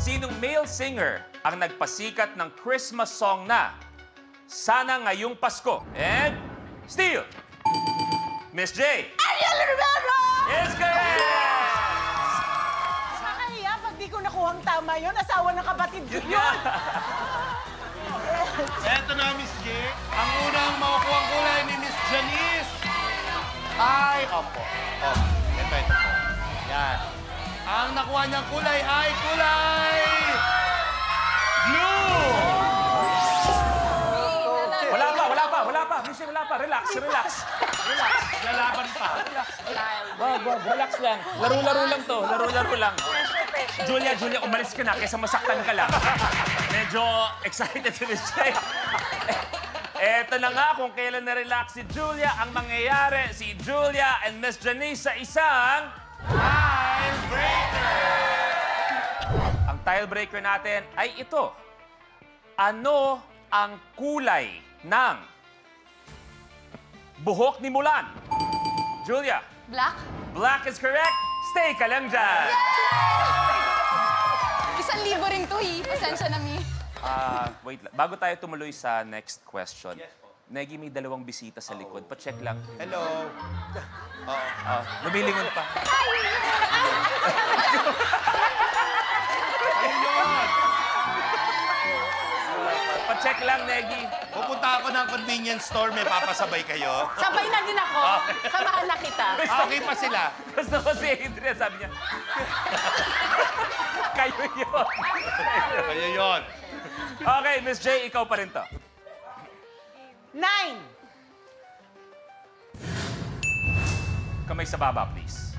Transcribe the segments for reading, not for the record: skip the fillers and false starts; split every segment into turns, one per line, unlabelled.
Sinong male singer ang nagpasikat ng Christmas song na Sana Ngayong Pasko? And Steal! Miss J!
Ariel Rivera!
Is correct!
Nakakahiya pag di ko nakuhang tama yun. Asawa ng kapatid ko yun.
Eto na, Miss J. Ang unang makukuha ang kulay ni Miss Janice ay, opo. Ito po. Yan. Ang nakuha niyang kulay ay kulay blue!
Wala pa. Miss J, wala pa. Relax.
Lalaban pa.
Wag. Relax lang. Laro-laro lang to. Laro-laro lang. Julia, umalis ka na kaysa masaktan ka lang. Medyo excited si Miss J. Eto na nga kung kailan na-relax si Julia. Ang mangyayari, si Julia and Miss Janice sa isang tiebreaker. Ang tiebreaker natin ay ito. Ano ang kulay ng buhok ni Mulan? Julia.
Black?
Black is correct. Stay ka lang dyan.
1,000 rin to eh. Pasensya na, Mi.
Wait lang. Bago tayo tumuloy sa next question. Negi, may dalawang bisita sa likod. Pa-check lang.
Hello.
Lumilingon pa.
Ayun yun.
Pa-check lang, Negi.
Pupunta ako ng convenience store. May papasabay kayo.
Sabay na din ako. Samahan na kita.
Okay pa sila.
Gusto ko si Adrian, sabi niya. Kayo yun.
Kayo yun.
Okay, Miss J, ikaw pa rin to.
9.
Kamay sa baba, please.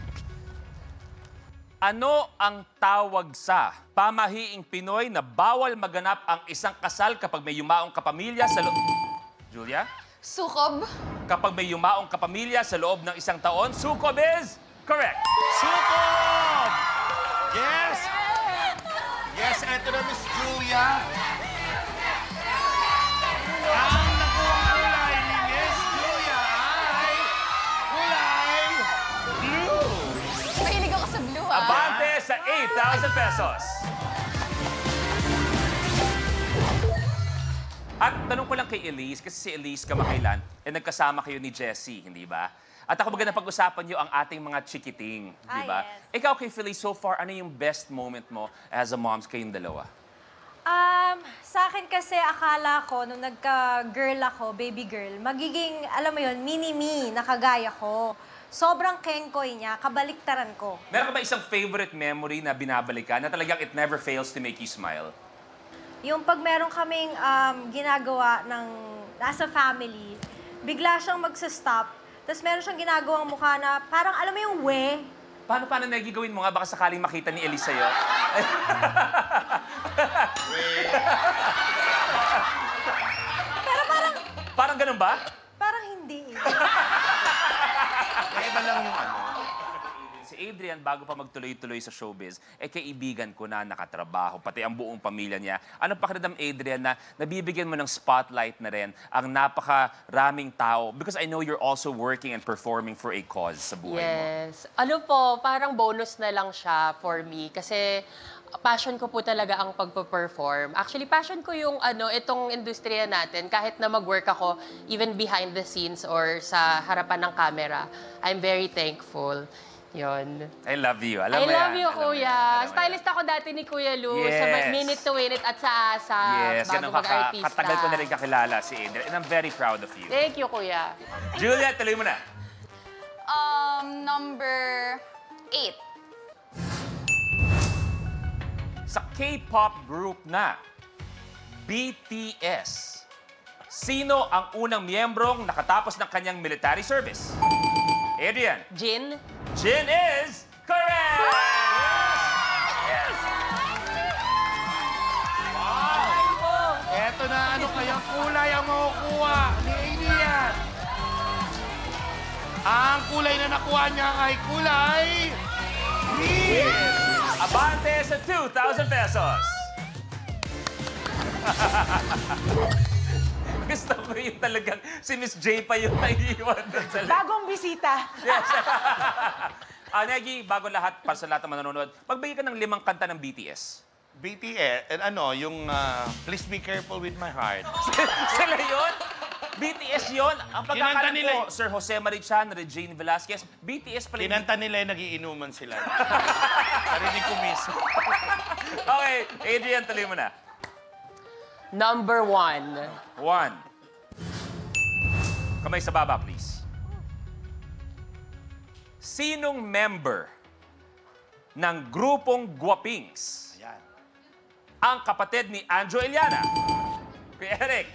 Ano ang tawag sa pamahiing Pinoy na bawal maganap ang isang kasal kapag may yumaong kapamilya sa loob... Julia?
Sukob?
Kapag may yumaong kapamilya sa loob ng isang taon, sukob is correct.
Sukob! Yes! Yes, eto na, Miss Julia. Ang nakuha kulay ni Miss Julia ay kulay blue.
Mahilig ako sa blue, ah.
Abante sa 8,000 pesos. At tanong ko lang kay Elise, kasi si Elise kamakailan, nagkasama kayo ni Jessie, hindi ba? At ako maganda pag-usapan niyo ang ating mga chikiting, di ba?
Yes.
Ikaw kay Felice, so far, ano yung best moment mo as a moms kayong dalawa?
Sa akin kasi akala ko, nung nagka-girl ako, baby girl, magiging, alam mo yun, mini-me, nakagaya ko. Sobrang kengkoy niya, kabaliktaran ko.
Meron ka ba isang favorite memory na binabalikan na talagang it never fails to make you smile?
Yung pag meron kaming ginagawa ng nasa family, bigla siyang magsa-stop, tapos meron siyang ginagawang mukha na parang, alam mo yung we?
Paano nagigawin mo nga? Baka sakaling makita ni Elise sa'yo.
Pero parang,
Parang ganun ba?
parang hindi.
Iba lang yung ano.
Si Adrian, bago pa magtuloy-tuloy sa showbiz, kaibigan ko na nakatrabaho, pati ang buong pamilya niya. Ano pakiramdam, Adrian, na nabibigyan mo ng spotlight na rin ang napakaraming tao? Because I know you're also working and performing for a cause sa buhay mo.
Yes. Ano po, parang bonus na lang siya for me kasi passion ko po talaga ang pagpo-perform. Actually, passion ko yung itong industriya natin. Kahit na mag-work ako even behind the scenes or sa harapan ng camera, I'm very thankful. Yun.
I love you. Alam
I
mo
love
yan.
you,
Alam mo
Kuya.
yan.
Stylist ako dati ni Kuya Lu
Yes.
sa Minute to Win It at sa ASAP
Yes,
bago
ganun
mag-artista.
katagal ko na rin kakilala si Adrian. And I'm very proud of you.
Thank you, Kuya.
Julia, tuloy mo na.
Number 8.
Sa K-pop group na BTS, sino ang unang miyembrong nakatapos ng kanyang military service? Adrian.
Jin?
Jin is correct! Yes!
Wow! Eto na, ano kayang kulay ang makukuha ni Adrian? Ang kulay na nakuha niya ay kulay green!
Abante sa 2,000 pesos. Gusto ko yung talagang si Miss J pa yung naiiwan doon sa
Bagong bisita.
Yes. Negi, bago lahat, para sa lahat ng manonood, magbigay ka ng 5 kanta ng BTS.
BTS, and yung Please Be Careful With My Heart.
Sila yun? BTS yun? Ang
Kinanta
pagkakalam
nila
ko, Sir Jose Marichan, Regine Velasquez, BTS pala.
Kinanta nila yung nagiinuman sila. Narinig ko mismo.
Okay, Adrian, tuloy mo na.
Number 1.
1. Kamay sa baba, please. Sinong member ng grupong Guwapings
Ayan.
ang kapatid ni Anjo Iliana? Kuya Eric.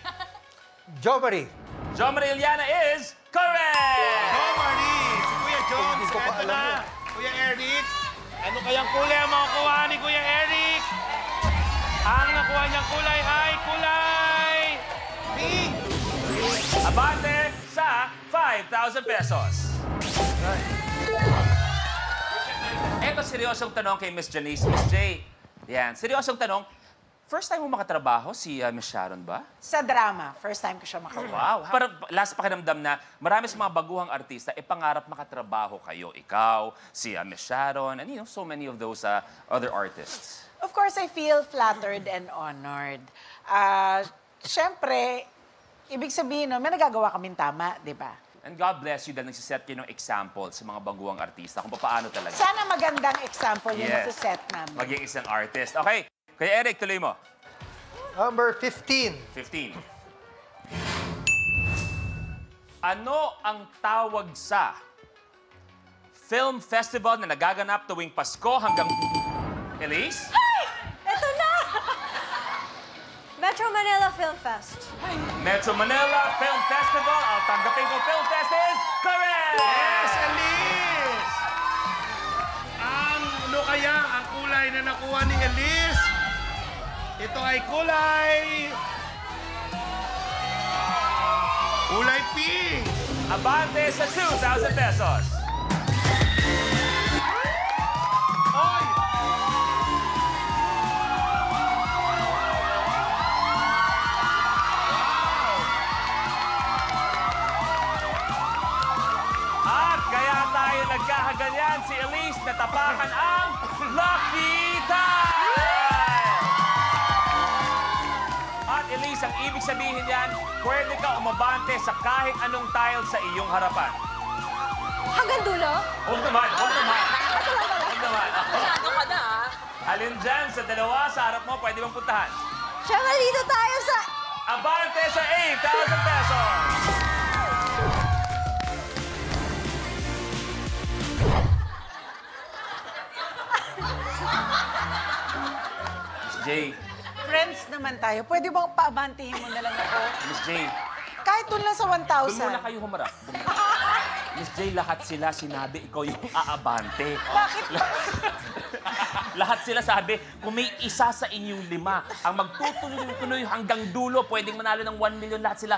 Jo Marie.
Jo Marie Iliana is correct!
Jo Marie! Si Kuya Jones,
Hindi ko pa
eto
alam
na.
yun.
Kuya Eric, ano kayang kulay ang makukuha ni Kuya Eric? Ang nakuha niyang kulay ay kulay pink!
Abante sa 5,000 pesos. Eto, seryosong tanong kay Miss Janice. Miss J, yan, seryosong tanong. First time mo makatrabaho si Miss Sharon ba?
Sa drama, first time ko siya makawa.
Wow. Para last pakiramdam na marami sa mga baguhang artista, pangarap makatrabaho kayo. Ikaw, si Miss Sharon, and so many of those other artists.
Of course, I feel flattered and honored. Siyempre, ibig sabihin, may nagagawa kaming tama, di ba?
And God bless you dahil nagsiset kayo ng example sa mga baguhang artista kung paano talaga.
Sana magandang example yung
Yes.
nasa-set namin.
Maging isang artist. Okay. Kaya Eric, tuloy mo.
Number 15.
15. Ano ang tawag sa film festival na nagaganap tuwing Pasko hanggang... Elise?
Ito na! Metro Manila Film Fest.
Metro Manila Film Festival. Ang tanggapin ko Film Fest is correct!
Yes, Elise! Ano kaya ang kulay na nakuha ni Elise? Ito ay kulay... Kulay pink!
Abante sa 2,000 pesos.
Oy!
At kaya tayo nagkakaganyan, si Elise natapakan ang Lucky Tile! At Elise, ang ibig sabihin yan, pwede ka umabante sa kahit anong tile sa iyong harapan.
Hanggang dulo?
Huwag naman, huwag naman. Huwag naman.
Masyado ka na,
Alin dyan sa dalawa, sa harap mo, pwede bang puntahan?
Siyempre, dito tayo sa...
Abante sa 8,000 pesos! Miss J,
Friends naman tayo. Pwede bang paabantihin mo na lang ako?
Miss J,
Kahit doon lang sa 1,000.
doon muna kayo humarap. Miss J, lahat sila sinabi ikaw yung aabante.
Bakit?
Lahat sila sabi, kung may isa sa inyong 5 ang magtutuloy-tuloy hanggang dulo, pwedeng manalo ng 1 million lahat sila.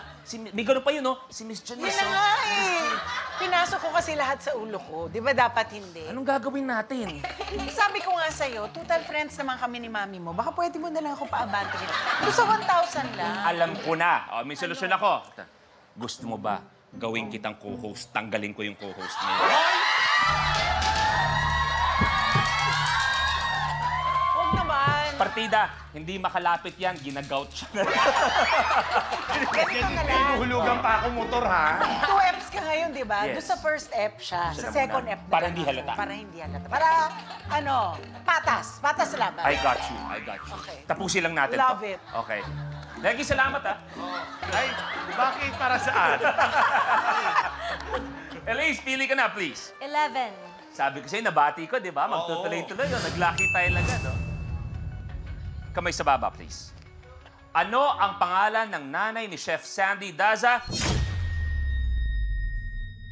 May gano'n pa yun, no? Si Miss Janice.
Yun na nga eh. Pinasok ko kasi lahat sa ulo ko. Di ba dapat hindi?
Anong gagawin natin?
Sabi ko nga sa'yo, total friends naman kami ni mami mo. Baka pwede mo na lang ako paabantihin. Doon sa 1,000 lang.
Alam ko na. O, may solusyon ako. Gusto mo ba gawin kitang co-host? Tanggalin ko yung co-host mo.
Huwag naman.
Partida, hindi makalapit yan. Ginagout siya.
Ganito na lang.
Hinuhulugan pa ako motor, ha?
2 Fs ka ngayon, di ba?
Yes.
Doon sa first F siya.
Siya
Sa
na
second
muna.
F na
Para
lang
hindi
ako.
halata.
Para hindi halata. Para, patas. Patas laban.
I got you. I got you.
Okay.
Tapusin lang natin
Love
to.
it.
Okay. Lagi salamat, ha.
Ay, bakit? Para saan?
Elise, pili ka na, please.
11.
Sabi ko sa'yo, nabati ko, di ba? Magtutuloy-tuloy yun. Nag-lucky tayo agad, no? Kamay sa baba, please. Ano ang pangalan ng nanay ni Chef Sandy Daza?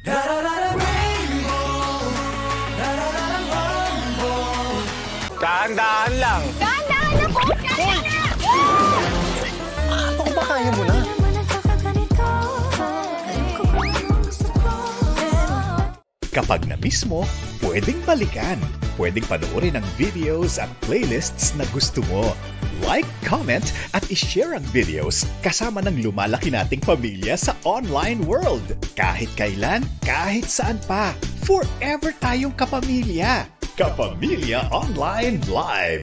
Daan-daan lang.
Dahan-dahan na po! Dahan-dahan na!
Ako ba kaya mo na?
Kapag na-miss mo, pwedeng balikan. Pwedeng panoorin ang videos at playlists na gusto mo. Like, comment, at ishare ang videos kasama ng lumalaki nating pamilya sa online world. Kahit kailan, kahit saan pa. Forever tayong kapamilya. Kapamilya Online Live.